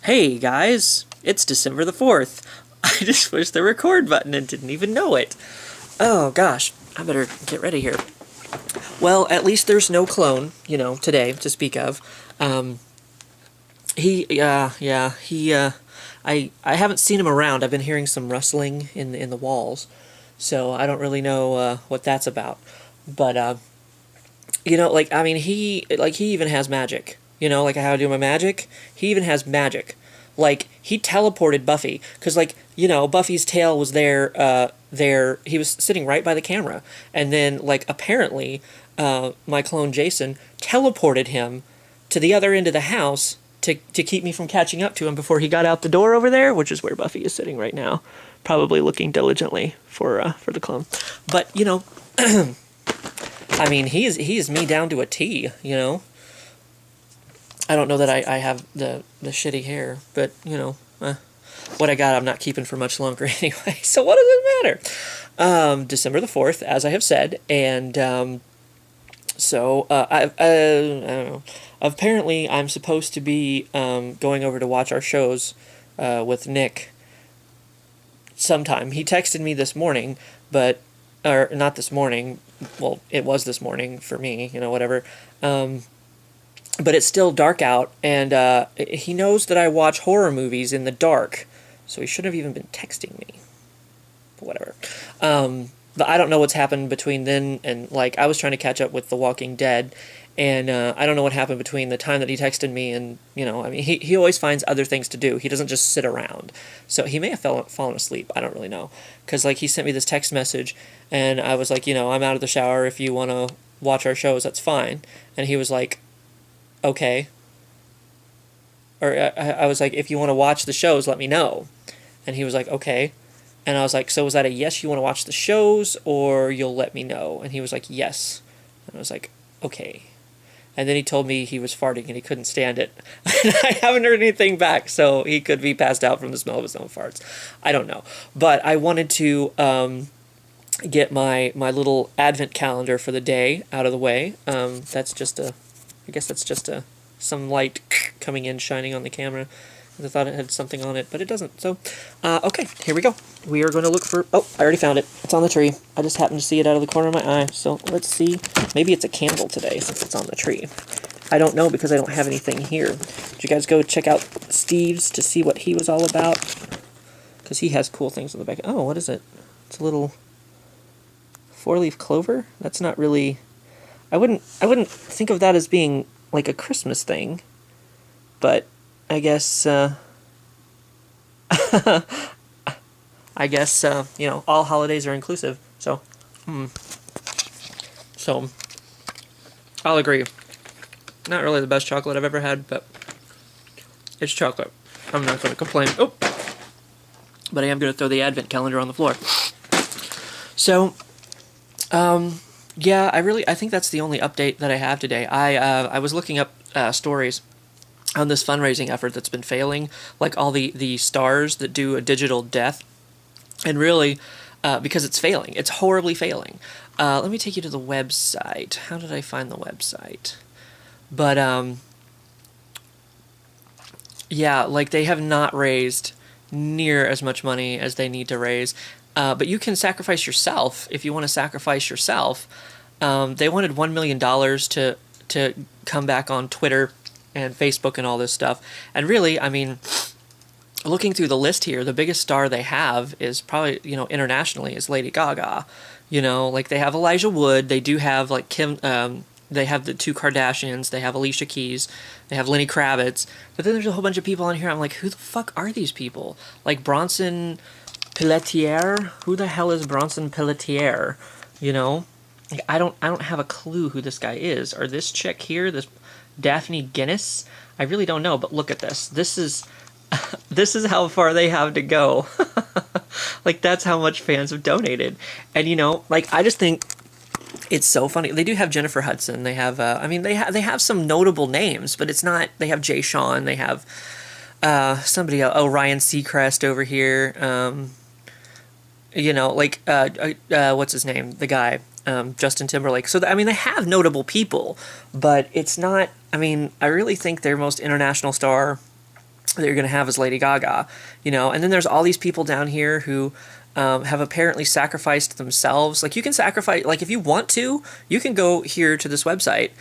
Hey guys, it's December the 4th. I just pushed the record button and didn't even know it. Oh gosh, I better get ready here. Well, at least there's no clone, today to speak of. I haven't seen him around. I've been hearing some rustling in the walls, so I don't really know what that's about. But he even has magic. Like how I do my magic. He even has magic. Like he teleported Buffy because, Buffy's tail was there. He was sitting right by the camera, and then apparently, my clone Jason teleported him to the other end of the house to keep me from catching up to him before he got out the door over there, which is where Buffy is sitting right now, probably looking diligently for the clone. But I mean, he is me down to a T. I don't know that I have the shitty hair, but what I got I'm not keeping for much longer anyway. So what does it matter? December the 4th, as I have said, and I don't know. Apparently, I'm supposed to be going over to watch our shows with Nick sometime. He texted me this morning, or not this morning. Well, it was this morning for me, whatever. But it's still dark out, and he knows that I watch horror movies in the dark, so he shouldn't have even been texting me. But whatever. But I don't know what's happened between then and, I was trying to catch up with The Walking Dead, and I don't know what happened between the time that he texted me and, he always finds other things to do. He doesn't just sit around. So he may have fallen asleep. I don't really know. Because, he sent me this text message, and I was like, I'm out of the shower. If you want to watch our shows, that's fine. And he was like, okay. Or I was like, if you want to watch the shows, let me know. And he was like, okay. And I was like, so was that a yes, you want to watch the shows, or you'll let me know? And he was like, yes. And I was like, okay. And then he told me he was farting and he couldn't stand it. And I haven't heard anything back, so he could be passed out from the smell of his own farts. I don't know. But I wanted to get my little advent calendar for the day out of the way. That's just some light coming in, shining on the camera. I thought it had something on it, but it doesn't. So, okay, here we go. We are going to look for... Oh, I already found it. It's on the tree. I just happened to see it out of the corner of my eye. So, let's see. Maybe it's a candle today, since it's on the tree. I don't know, because I don't have anything here. Did you guys go check out Steve's to see what he was all about? Because he has cool things on the back. Oh, what is it? It's a little 4-leaf clover? That's not really... I wouldn't think of that as being, like, a Christmas thing. But... I guess, all holidays are inclusive, so, So, I'll agree. Not really the best chocolate I've ever had, but it's chocolate. I'm not going to complain. Oh! But I am going to throw the advent calendar on the floor. So, yeah, I think that's the only update that I have today. I was looking up stories on this fundraising effort that's been failing, like all the stars that do a digital death, and really, because it's failing, it's horribly failing. Let me take you to the website. How did I find the website? But, yeah, they have not raised near as much money as they need to raise, but you can sacrifice yourself if you want to sacrifice yourself. They wanted $1 million to come back on Twitter and Facebook and all this stuff. And really, I mean, looking through the list here, the biggest star they have is probably, internationally, is Lady Gaga. They have Elijah Wood, they do have, Kim, they have the two Kardashians, they have Alicia Keys, they have Lenny Kravitz, but then there's a whole bunch of people on here, I'm like, who the fuck are these people? Bronson Pelletier? Who the hell is Bronson Pelletier? I don't have a clue who this guy is. Or this chick here, this Daphne Guinness, I really don't know, but look at this. This is how far they have to go. That's how much fans have donated. And I just think it's so funny. They do have Jennifer Hudson. They have they have some notable names, but it's not. They have Jay Sean. They have somebody else. Oh, Ryan Seacrest over here. What's his name? The guy. Justin Timberlake. So, they have notable people, but it's not, I really think their most international star that you're going to have as Lady Gaga, and then there's all these people down here who have apparently sacrificed themselves. Like, you can sacrifice, like, if you want to, you can go here to this website,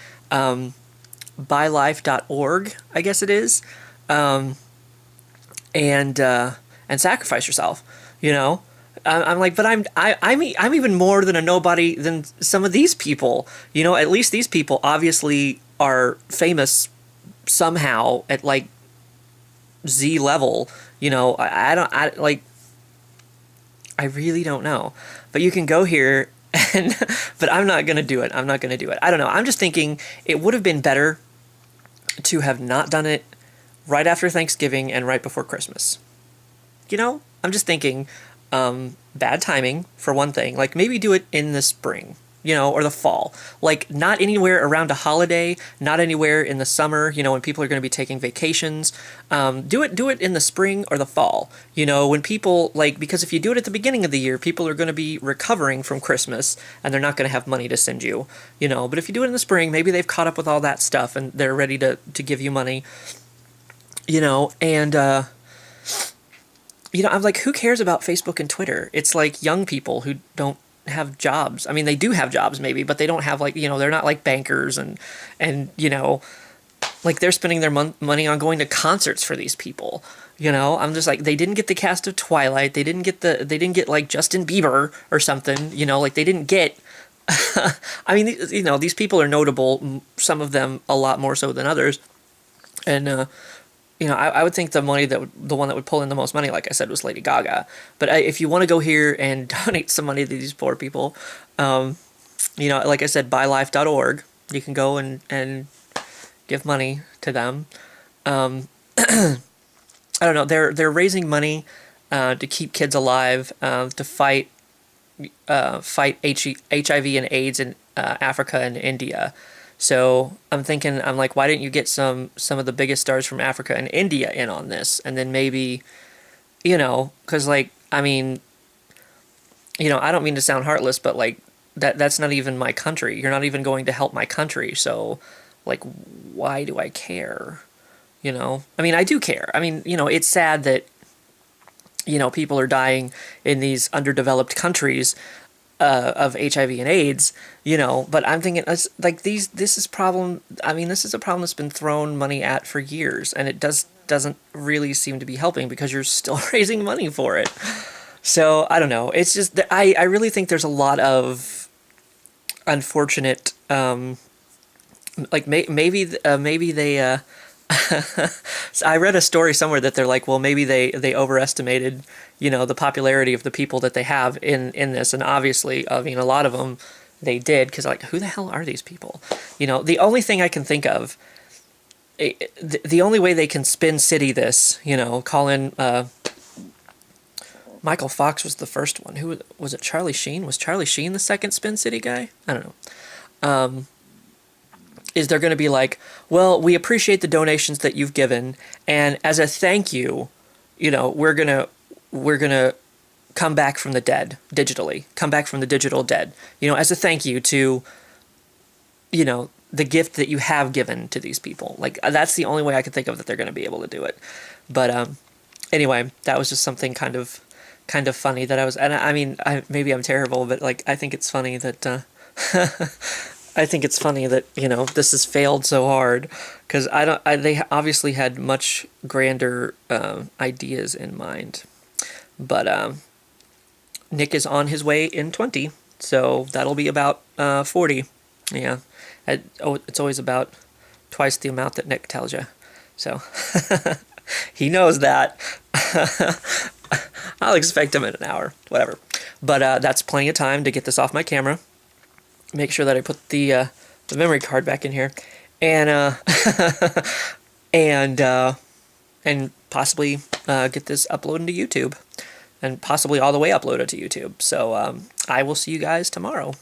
bylife.org, I guess it is, and sacrifice yourself, I'm like, but I'm even more than a nobody than some of these people, at least these people obviously are famous somehow at like Z level, I really don't know, but you can go here and, but I'm not going to do it. I don't know. I'm just thinking it would have been better to have not done it right after Thanksgiving and right before Christmas. I'm just thinking, bad timing for one thing. Like, maybe do it in the spring, or the fall. Like, not anywhere around a holiday, not anywhere in the summer, when people are going to be taking vacations. Do it in the spring or the fall, when people, like, because if you do it at the beginning of the year, people are going to be recovering from Christmas and they're not going to have money to send you, but if you do it in the spring, maybe they've caught up with all that stuff and they're ready to give you money, and, I'm like, who cares about Facebook and Twitter? It's like young people who don't have jobs. I mean, they do have jobs maybe, but they don't have, like, they're not like bankers and like, they're spending their money on going to concerts for these people. I'm just like, they didn't get the cast of Twilight. They didn't get like Justin Bieber or something, like they didn't get, I mean, these people are notable, some of them a lot more so than others. And, I would think the one that would pull in the most money, like I said, was Lady Gaga. But if you want to go here and donate some money to these poor people, like I said, bylife.org, you can go and give money to them. I don't know. They're raising money to keep kids alive, to fight HIV and AIDS in Africa and India. So I'm like, why didn't you get some of the biggest stars from Africa and India in on this? And then maybe, because, like, I mean, I don't mean to sound heartless, but, like, that's not even my country. You're not even going to help my country. So, like, why do I care? I mean, I do care. I mean, it's sad that, people are dying in these underdeveloped countries of HIV and AIDS, but I'm thinking, like, this is a problem that's been thrown money at for years, and it doesn't really seem to be helping because you're still raising money for it. So I don't know. It's just that I really think there's a lot of unfortunate, like, maybe they. So I read a story somewhere that they're like, well, maybe they overestimated, the popularity of the people that they have in this. And obviously, I mean, a lot of them they did, because, like, who the hell are these people? The only thing I can think of, the only way they can Spin City this, call in, Michael Fox was the first one. Who was it? Charlie Sheen? Was Charlie Sheen the second Spin City guy? I don't know. Is they're going to be like, well, we appreciate the donations that you've given, and as a thank you, we're gonna come back from the dead digitally, come back from the digital dead, as a thank you to, the gift that you have given to these people. Like, that's the only way I could think of that they're going to be able to do it. But anyway, that was just something kind of funny that I was, and I mean, maybe I'm terrible, but, like, I think it's funny that. I think it's funny that, this has failed so hard, because they obviously had much grander ideas in mind. But Nick is on his way in 20, so that'll be about 40. Yeah. It's always about twice the amount that Nick tells you. So he knows that. I'll expect him in an hour, whatever. But that's plenty of time to get this off my camera. Make sure that I put the memory card back in here, and and possibly get this uploaded to YouTube, and possibly all the way uploaded to YouTube. So I will see you guys tomorrow.